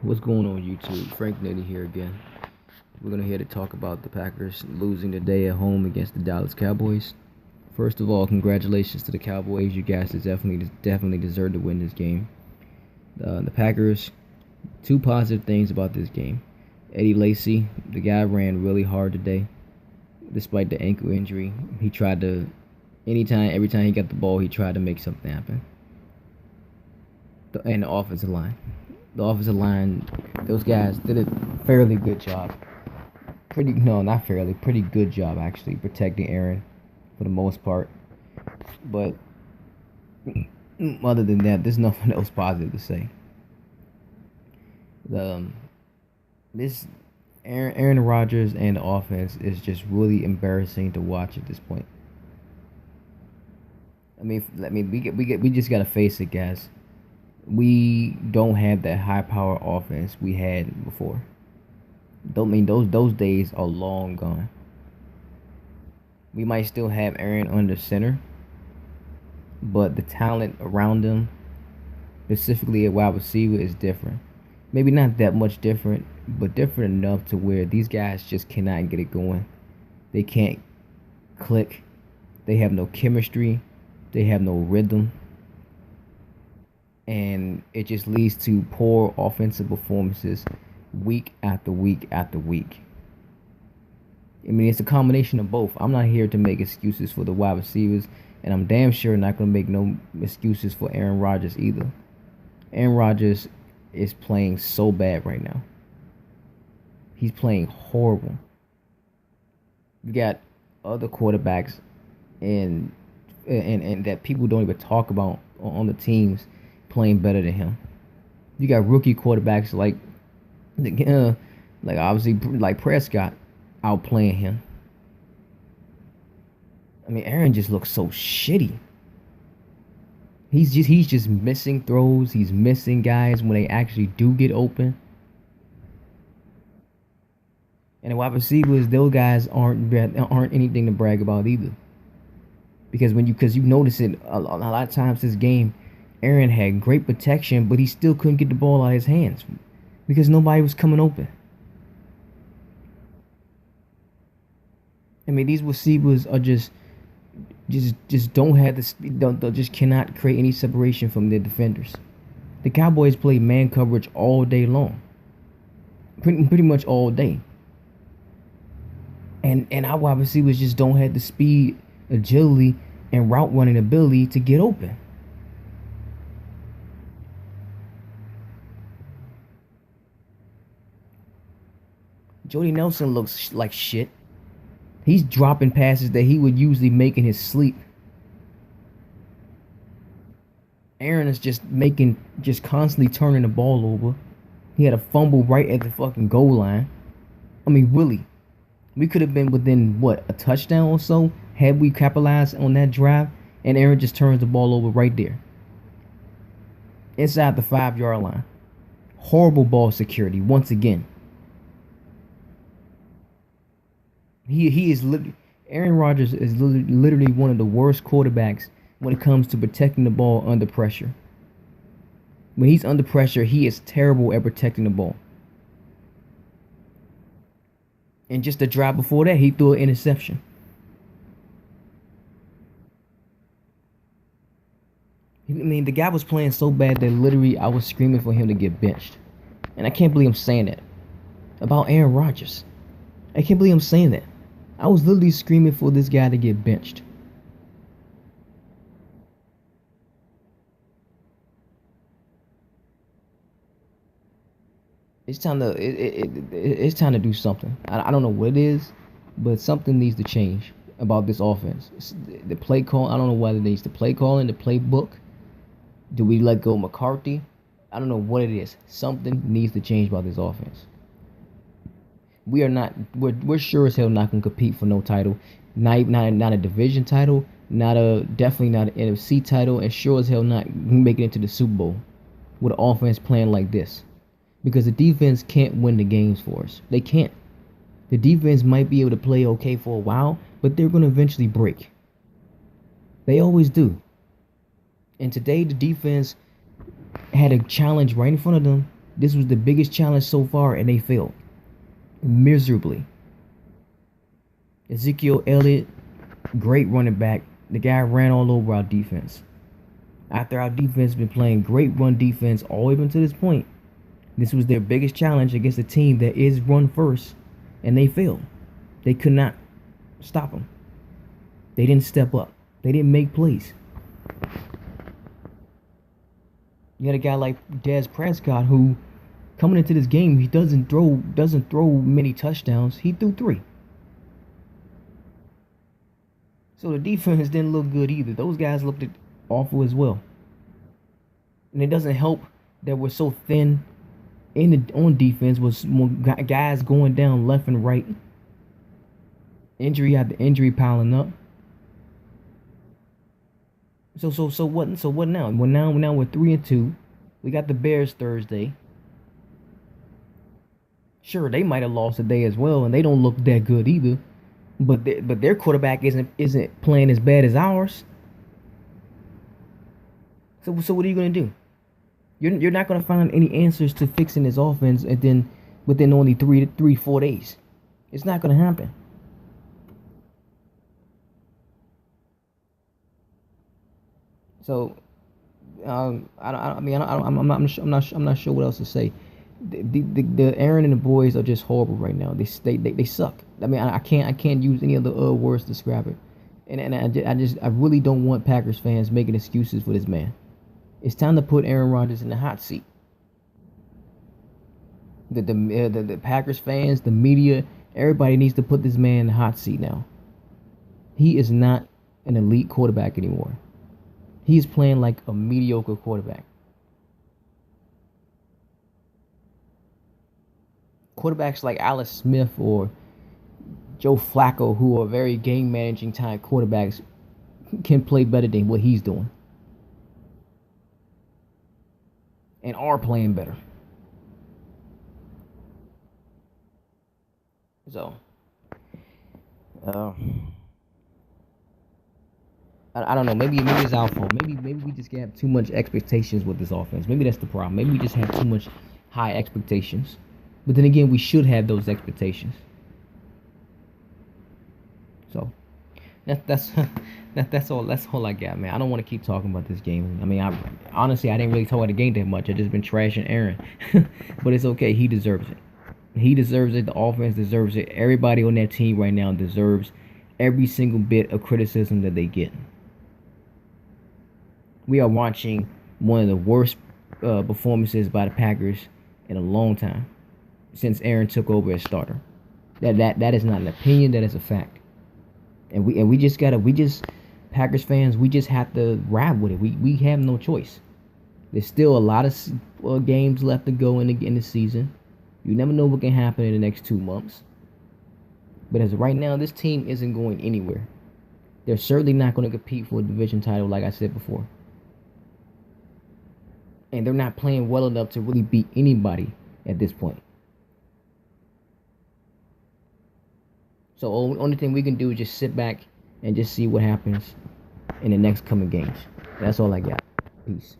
What's going on YouTube? Frank Nitty here again. We're gonna here to talk about the Packers losing today at home against the Dallas Cowboys. First of all, congratulations to the Cowboys. You guys definitely deserve to win this game. The Packers, two positive things about this game. Eddie Lacy, the guy ran really hard today, despite the ankle injury. He tried to, every time he got the ball, he tried to make something happen. And the offensive line. The offensive line, those guys did a fairly good job. Pretty good job actually protecting Aaron for the most part. But other than that, there's nothing else positive to say. This Aaron Rodgers and the offense is just really embarrassing to watch at this point. We just gotta face it, guys. We don't have that high power offense we had before. Don't mean those days are long gone. We might still have Aaron under center, but the talent around him, specifically at wide receiver, is different. Maybe not that much different, but different enough to where these guys just cannot get it going. They can't click. They have no chemistry. They have no rhythm. And it just leads to poor offensive performances week after week after week. I mean, it's a combination of both. I'm not here to make excuses for the wide receivers, and I'm damn sure not going to make no excuses for Aaron Rodgers either. Aaron Rodgers is playing so bad right now. He's playing horrible. You got other quarterbacks and that people don't even talk about on the teams playing better than him. You got rookie quarterbacks like obviously like Prescott outplaying him. I mean, Aaron just looks so shitty. He's just missing throws. He's missing guys when they actually do get open. And the wide receivers, those guys aren't anything to brag about either. Because you notice it a lot of times this game, Aaron had great protection, but he still couldn't get the ball out of his hands because nobody was coming open. I mean, these receivers are just don't have the speed. Just cannot create any separation from their defenders. The Cowboys play man coverage all day long, pretty much all day. And our wide receivers just don't have the speed, agility, and route running ability to get open. Jordy Nelson looks like shit. He's dropping passes that he would usually make in his sleep. Aaron is just constantly turning the ball over. He had a fumble right at the fucking goal line. I mean, really. We could have been within, a touchdown or so had we capitalized on that drive, and Aaron just turns the ball over right there. Inside the 5-yard line. Horrible ball security once again. Aaron Rodgers is literally one of the worst quarterbacks when it comes to protecting the ball under pressure. When he's under pressure, he is terrible at protecting the ball. And just the drive before that, he threw an interception. I mean, the guy was playing so bad that literally I was screaming for him to get benched. And I can't believe I'm saying that about Aaron Rodgers. I can't believe I'm saying that. I was literally screaming for this guy to get benched. It's time to do something. I don't know what it is, but something needs to change about this offense. The play call. I don't know whether it needs the play calling, the playbook. Do we let go McCarthy? I don't know what it is. Something needs to change about this offense. We're sure as hell not gonna compete for no title. Not a division title, definitely not an NFC title, and sure as hell not making it to the Super Bowl with an offense playing like this. Because the defense can't win the games for us. They can't. The defense might be able to play okay for a while, but they're gonna eventually break. They always do. And today the defense had a challenge right in front of them This was the biggest challenge so far, and they failed miserably. Ezekiel Elliott, great running back. The guy ran all over our defense. After our defense been playing great run defense all the way up to this point, this was their biggest challenge against a team that is run first, and they failed. They could not stop them. They didn't step up. They didn't make plays. You had a guy like Dak Prescott who, coming into this game, he doesn't throw many touchdowns. He threw 3. So the defense didn't look good either. Those guys looked awful as well. And it doesn't help that we're so thin on defense with more guys going down left and right. Injury after injury piling up. So what now? Well, now we're 3-2. We got the Bears Thursday. Sure, they might have lost today as well, and they don't look that good either. But their quarterback isn't playing as bad as ours. So what are you gonna do? You're not gonna find any answers to fixing this offense, and then within only 4 days, it's not gonna happen. So, I'm not sure what else to say. The Aaron and the boys are just horrible right now. They suck. I mean, I can't use any other words to describe it. And I really don't want Packers fans making excuses for this man. It's time to put Aaron Rodgers in the hot seat. The Packers fans, the media, everybody needs to put this man in the hot seat now. He is not an elite quarterback anymore. He is playing like a mediocre quarterback. Quarterbacks like Alex Smith or Joe Flacco, who are very game managing type quarterbacks, can play better than what he's doing. And are playing better. So, I don't know. Maybe it's our fault. Maybe we just have too much expectations with this offense. Maybe that's the problem. Maybe we just have too much high expectations. But then again, we should have those expectations. So that's all I got, man. I don't want to keep talking about this game. I mean, honestly I didn't really talk about the game that much. I just been trashing Aaron, but it's okay. He deserves it. He deserves it. The offense deserves it. Everybody on that team right now deserves every single bit of criticism that they get. We are watching one of the worst performances by the Packers in a long time since Aaron took over as starter. That is not an opinion. That is a fact. And we Packers fans, we just have to ride with it. We have no choice. There's still a lot of games left to go in the season. You never know what can happen in the next 2 months. But as of right now, this team isn't going anywhere. They're certainly not going to compete for a division title, like I said before. And they're not playing well enough to really beat anybody at this point. So only thing we can do is just sit back and just see what happens in the next coming games. That's all I got. Peace.